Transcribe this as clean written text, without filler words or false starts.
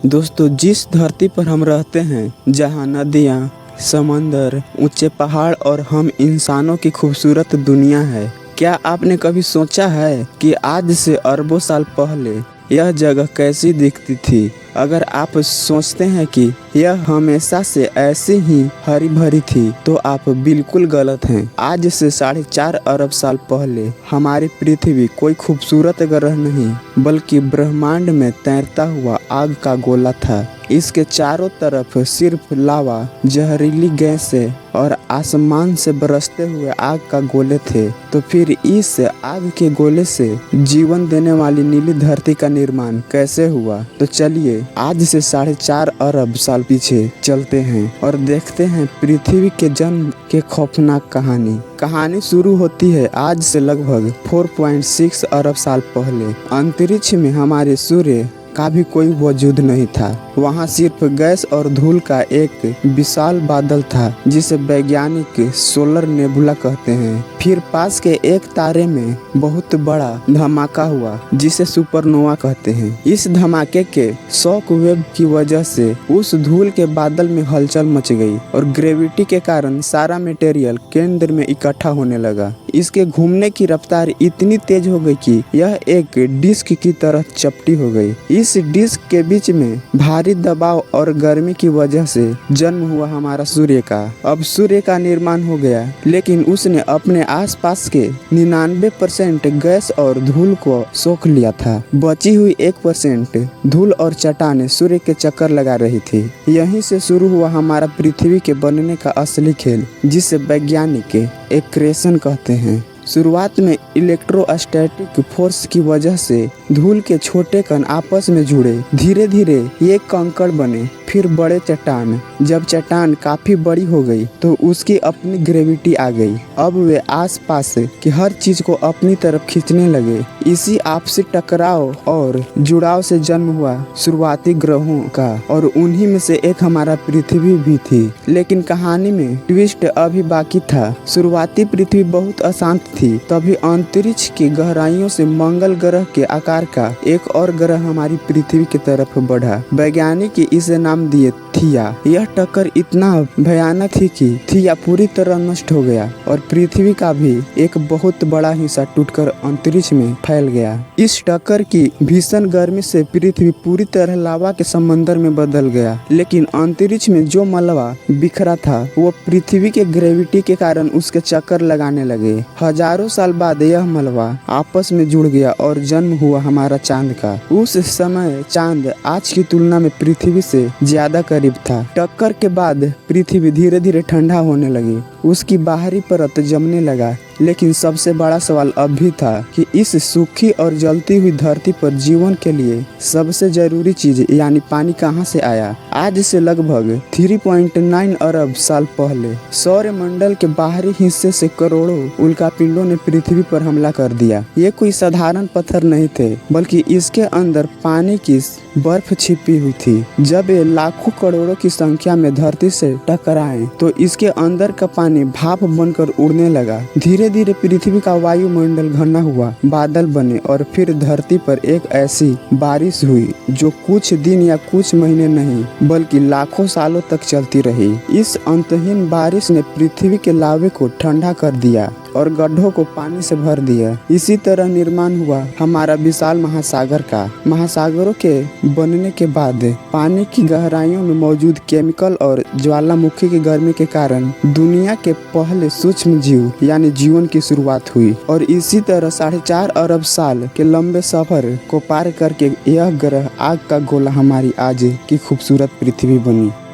दोस्तों, जिस धरती पर हम रहते हैं, जहाँ नदियाँ, समंदर, ऊंचे पहाड़ और हम इंसानों की खूबसूरत दुनिया है, क्या आपने कभी सोचा है कि आज से अरबों साल पहले यह जगह कैसी दिखती थी? अगर आप सोचते हैं कि यह हमेशा से ऐसी ही हरी भरी थी, तो आप बिल्कुल गलत हैं। आज से 4.5 अरब साल पहले हमारी पृथ्वी कोई खूबसूरत ग्रह नहीं, बल्कि ब्रह्मांड में तैरता हुआ आग का गोला था। इसके चारों तरफ सिर्फ लावा, जहरीली गैसें और आसमान से बरसते हुए आग का गोले थे। तो फिर इस आग के गोले से जीवन देने वाली नीली धरती का निर्माण कैसे हुआ? तो चलिए आज से 4.5 अरब साल पीछे चलते हैं और देखते हैं पृथ्वी के जन्म के खौफनाक कहानी शुरू होती है आज से लगभग 4.6 अरब साल पहले। अंतरिक्ष में हमारे सूर्य का भी कोई वजूद नहीं था। वहाँ सिर्फ गैस और धूल का एक विशाल बादल था, जिसे वैज्ञानिक सोलर नेबुला कहते हैं। फिर पास के एक तारे में बहुत बड़ा धमाका हुआ, जिसे सुपरनोवा कहते हैं। इस धमाके के शॉक वेव की वजह से उस धूल के बादल में हलचल मच गई और ग्रेविटी के कारण सारा मटेरियल केंद्र में इकट्ठा होने लगा। इसके घूमने की रफ्तार इतनी तेज हो गई कि यह एक डिस्क की तरह चपटी हो गई। इस डिस्क के बीच में भारी दबाव और गर्मी की वजह से जन्म हुआ हमारा सूर्य का। अब सूर्य का निर्माण हो गया, लेकिन उसने अपने आसपास के 99% गैस और धूल को सोख लिया था। बची हुई 1% धूल और चट्टानें सूर्य के चक्कर लगा रही थी। यहीं से शुरू हुआ हमारा पृथ्वी के बनने का असली खेल, जिसे वैज्ञानिक एक्रेशन कहते हैं। शुरुआत में इलेक्ट्रोस्टैटिक फोर्स की वजह से धूल के छोटे कण आपस में जुड़े। धीरे धीरे ये कंकड़ बने, फिर बड़े चट्टान। जब चट्टान काफी बड़ी हो गई तो उसकी अपनी ग्रेविटी आ गई। अब वे आसपास की हर चीज को अपनी तरफ खींचने लगे। इसी आपसी टकराव और जुड़ाव से जन्म हुआ शुरुआती ग्रहों का, और उन्हीं में से एक हमारा पृथ्वी भी थी। लेकिन कहानी में ट्विस्ट अभी बाकी था। शुरुआती पृथ्वी बहुत अशांत थी। तभी अंतरिक्ष की गहराइयों से मंगल ग्रह के आकार का एक और ग्रह हमारी पृथ्वी की तरफ बढ़ा। वैज्ञानिक इसे नाम दिए थिया। यह टक्कर इतना भयानक थी कि थिया पूरी तरह नष्ट हो गया और पृथ्वी का भी एक बहुत बड़ा हिस्सा टूटकर अंतरिक्ष में फैल गया। इस टक्कर की भीषण गर्मी से पृथ्वी पूरी तरह लावा के समंदर में बदल गया। लेकिन अंतरिक्ष में जो मलबा बिखरा था, वो पृथ्वी के ग्रेविटी के कारण उसके चक्कर लगाने लगे। हजारों साल बाद यह मलबा आपस में जुड़ गया और जन्म हुआ हमारा चांद का। उस समय चांद आज की तुलना में पृथ्वी से ज्यादा करीब था। टक्कर के बाद पृथ्वी धीरे धीरे ठंडा होने लगी, उसकी बाहरी परत जमने लगा। लेकिन सबसे बड़ा सवाल अब भी था कि इस सूखी और जलती हुई धरती पर जीवन के लिए सबसे जरूरी चीज यानी पानी कहां से आया। आज से लगभग 3.9 अरब साल पहले सौरमंडल के बाहरी हिस्से से करोड़ों उल्कापिंडों ने पृथ्वी पर हमला कर दिया। ये कोई साधारण पत्थर नहीं थे, बल्कि इसके अंदर पानी की बर्फ छिपी हुई थी। जब ये लाखों करोड़ों की संख्या में धरती से टकराए तो इसके अंदर का पानी भाप बनकर उड़ने लगा। धीरे धीरे पृथ्वी का वायुमंडल घना हुआ, बादल बने और फिर धरती पर एक ऐसी बारिश हुई जो कुछ दिन या कुछ महीने नहीं, बल्कि लाखों सालों तक चलती रही। इस अंतहीन बारिश ने पृथ्वी के लावे को ठंडा कर दिया और गड्ढों को पानी से भर दिया। इसी तरह निर्माण हुआ हमारा विशाल महासागर का। महासागरों के बनने के बाद पानी की गहराइयों में मौजूद केमिकल और ज्वालामुखी की गर्मी के कारण दुनिया के पहले सूक्ष्म जीव यानी जीवन की शुरुआत हुई। और इसी तरह 4.5 अरब साल के लंबे सफर को पार करके यह ग्रह आग का गोला हमारी आज की खूबसूरत पृथ्वी बनी।